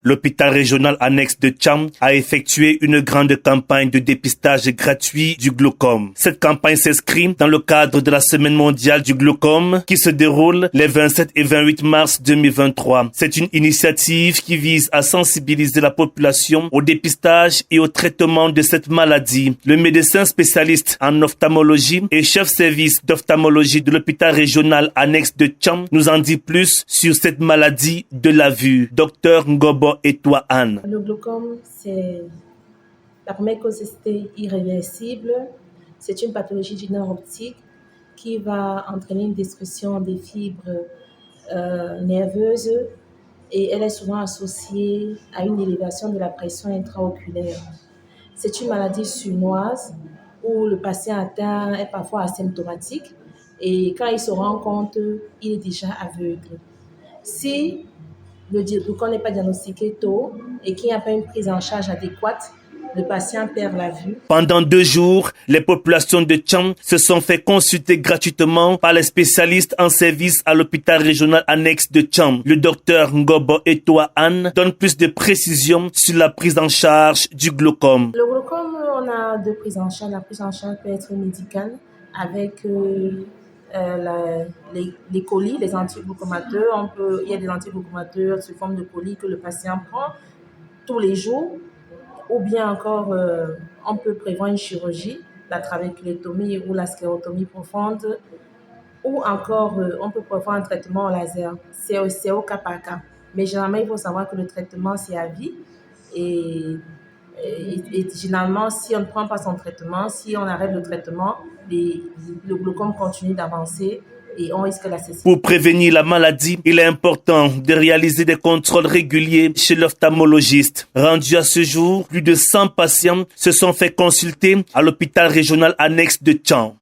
L'hôpital régional annexe de Tcham a effectué une grande campagne de dépistage gratuit du glaucome. Cette campagne s'inscrit dans le cadre de la Semaine mondiale du glaucome qui se déroule les 27 et 28 mars 2023. C'est une initiative qui vise à sensibiliser la population au dépistage et au traitement de cette maladie. Le médecin spécialiste en ophtalmologie et chef service d'ophtalmologie de l'hôpital régional annexe de Tcham nous en dit plus sur cette maladie de la vue. Docteur Ngobo et toi, Anne. Le glaucome, c'est la première causalité irréversible. C'est une pathologie du nerf optique qui va entraîner une destruction des fibres nerveuses et elle est souvent associée à une élévation de la pression intraoculaire. C'est une maladie sournoise où le patient atteint est parfois asymptomatique et quand il se rend compte, il est déjà aveugle. Si le glaucome n'est pas diagnostiqué tôt et qu'il n'y a pas une prise en charge adéquate, le patient perd la vue. Pendant 2 jours, les populations de Tcham se sont fait consulter gratuitement par les spécialistes en service à l'hôpital régional annexe de Tcham. Le docteur Ngobo et toi, Anne, donne plus de précisions sur la prise en charge du glaucome. Le glaucome, on a 2 prises en charge. La prise en charge peut être médicale avec les colis, les antiglucomateurs. Il y a des antiglucomateurs sous forme de colis que le patient prend tous les jours. Ou bien encore, on peut prévoir une chirurgie, la trabéculectomie ou la sclérotomie profonde. Ou encore, on peut prévoir un traitement au laser. C'est au cas par cas. Mais généralement, il faut savoir que le traitement, c'est à vie. Et généralement, si on ne prend pas son traitement, si on arrête le traitement, le glaucome continue d'avancer et on risque la cécité. Pour prévenir la maladie, il est important de réaliser des contrôles réguliers chez l'ophtalmologiste. Rendu à ce jour, plus de 100 patients se sont fait consulter à l'hôpital régional annexe de Tcham.